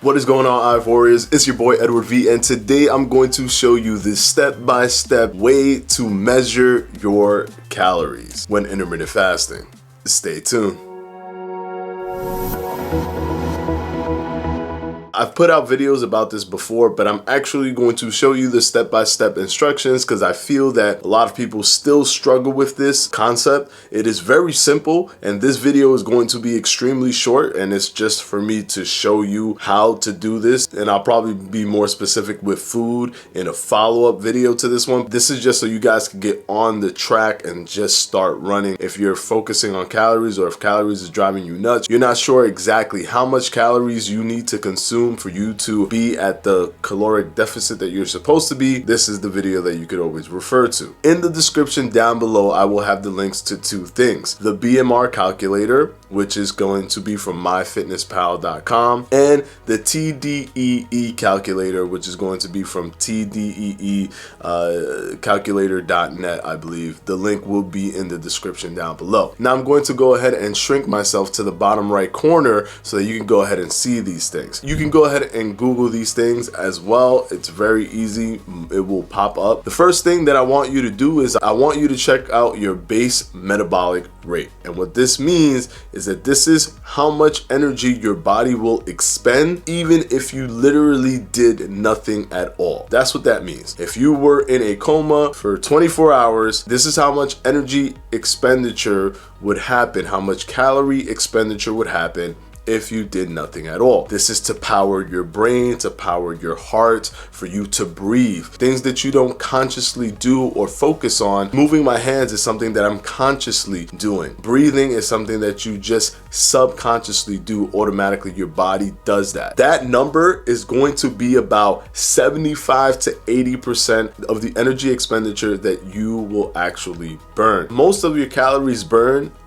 What is going on, IF Warriors? It's your boy Edward V, and today I'm going to show you the step-by-step way to measure your calories when intermittent fasting. Stay tuned. I've put out videos about this before, but I'm actually going to show you the step-by-step instructions because I feel that a lot of people still struggle with this concept. It is very simple, and this video is going to be extremely short, and it's just for me to show you how to do this. And I'll probably be more specific with food in a follow-up video to this one. This is just so you guys can get on the track and just start running. If you're focusing on calories, or if calories is driving you nuts, you're not sure exactly how much calories you need to consume for you to be at the caloric deficit that you're supposed to be, this is the video that you could always refer to. In the description down below, I will have the links to two things: the BMR calculator, which is going to be from myfitnesspal.com, and the TDE Calculator, which is going to be from TDE Calculator.net, I believe. The link will be in the description down below. Now I'm going to go ahead and shrink myself to the bottom right corner so that you can go ahead and see these things. You can go ahead and Google these things as well. It's very easy. It will pop up. The first thing that I want you to do is I want you to check out your base metabolic rate. And what this means is that this is how much energy your body will expend even if you literally did nothing at all. That's what that means. If you were in a coma for 24 hours, this is how much energy expenditure would happen, how much calorie expenditure would happen if you did nothing at all. This is to power your brain, to power your heart, for you to breathe. Things that you don't consciously do or focus on. Moving my hands is something that I'm consciously doing. Breathing is something that you just subconsciously do automatically. Your body does that. That number is going to be about 75 to 80% of the energy expenditure that you will actually burn. Most of your calories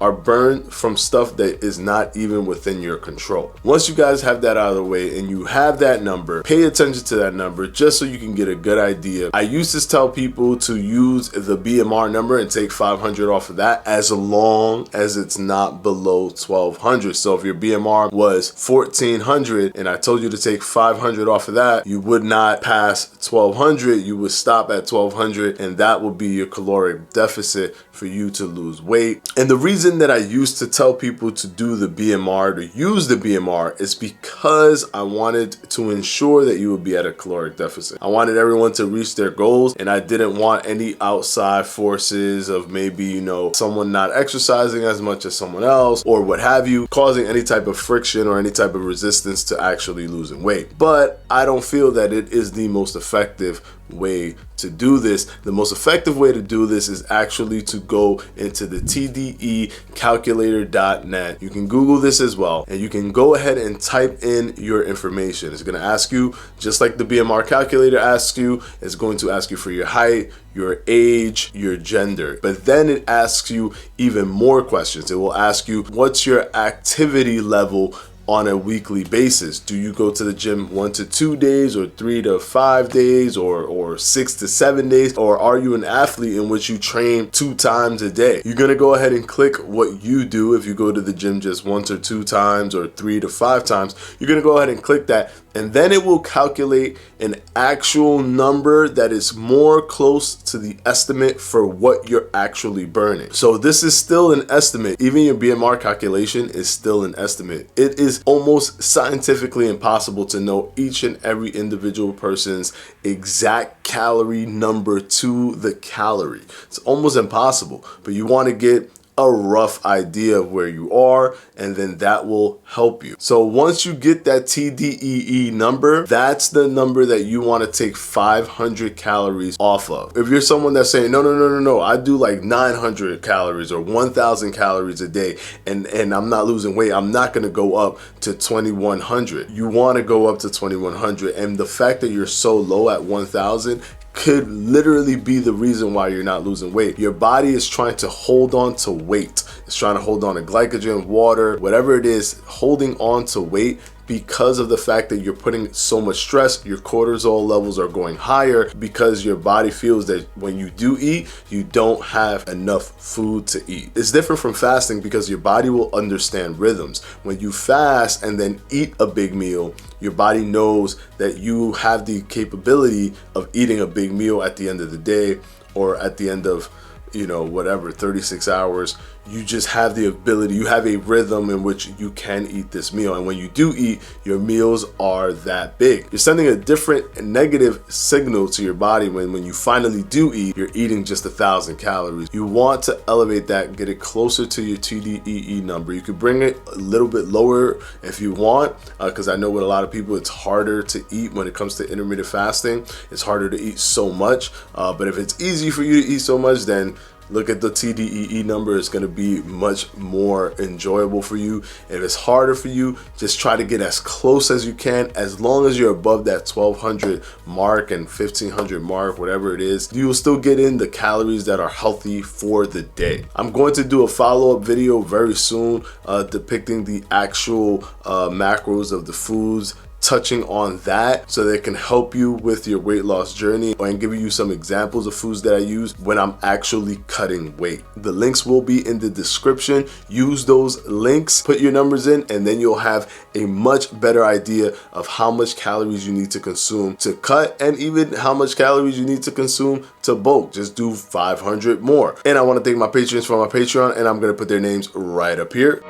are burned from stuff that is not even within your control. Once you guys have that out of the way and you have that number, pay attention to that number just so you can get a good idea. I used to tell people to use the BMR number and take 500 off of that as long as it's not below 1200. So if your BMR was 1400 and I told you to take 500 off of that, you would not pass 1200. You would stop at 1200, and that would be your caloric deficit for you to lose weight. And the reason that I used to tell people to do the BMR, to use the BMR, is because I wanted to ensure that you would be at a caloric deficit. I wanted everyone to reach their goals, and I didn't want any outside forces of maybe, you know, someone not exercising as much as someone else or what have you, causing any type of friction or any type of resistance to actually losing weight. But I don't feel that it is the most effective way to do this. The most effective way to do this is actually to go into the TDE Calculator.net. You can Google this as well, and you can go ahead and type in your information. It's going to ask you, just like the BMR calculator asks you, it's going to ask you for your height, your age, your gender. But then it asks you even more questions. It will ask you, what's your activity level on a weekly basis? Do you go to the gym 1 to 2 days, or 3 to 5 days, or 6 to 7 days? Or are you an athlete in which you train 2 times a day? You're gonna go ahead and click what you do. If you go to the gym just 1 or 2 times or 3 to 5 times, you're gonna go ahead and click that, and then it will calculate an actual number that is more close to the estimate for what you're actually burning. So this is still an estimate. Even your BMR calculation is still an estimate. It is almost scientifically impossible to know each and every individual person's exact calorie number to the calorie. It's almost impossible, but you want to get a rough idea of where you are, and then that will help you. So once you get that TDEE number, that's the number that you want to take 500 calories off of. If you're someone that's saying, no, I do like 900 calories or 1000 calories a day, and I'm not losing weight, I'm not going to go up to 2100. You want to go up to 2100, and the fact that you're so low at 1000 could literally be the reason why you're not losing weight. Your body is trying to hold on to weight. It's trying to hold on to glycogen, water, whatever it is. Holding on to weight because of the fact that you're putting so much stress. Your cortisol levels are going higher because your body feels that when you do eat, you don't have enough food to eat. It's different from fasting because your body will understand rhythms. When you fast and then eat a big meal, your body knows that you have the capability of eating a big meal at the end of the day, or at the end of, you know, whatever, 36 hours. You just have the ability, you have a rhythm in which you can eat this meal. And when you do eat, your meals are that big. You're sending a different negative signal to your body when you finally do eat, you're eating just 1,000 calories. You want to elevate that, get it closer to your TDEE number. You could bring it a little bit lower if you want, because I know with a lot of people, it's harder to eat when it comes to intermittent fasting. It's harder to eat so much, but if it's easy for you to eat so much, then look at the TDEE number. It's going to be much more enjoyable for you. If it's harder for you, just try to get as close as you can. As long as you're above that 1,200 mark and 1,500 mark, whatever it is, you will still get in the calories that are healthy for the day. I'm going to do a follow-up video very soon depicting the actual macros of the foods, touching on that so they can help you with your weight loss journey, and giving you some examples of foods that I use when I'm actually cutting weight. The links will be in the description. Use those links, put your numbers in, and then you'll have a much better idea of how much calories you need to consume to cut, and even how much calories you need to consume to bulk. Just do 500 more. And I want to thank my patrons for my Patreon, and I'm going to put their names right up here.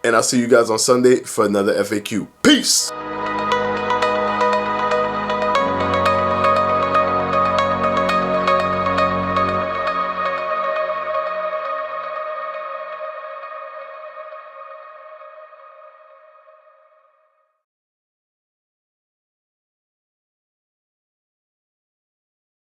And I'll see you guys on Sunday for another FAQ. Peace!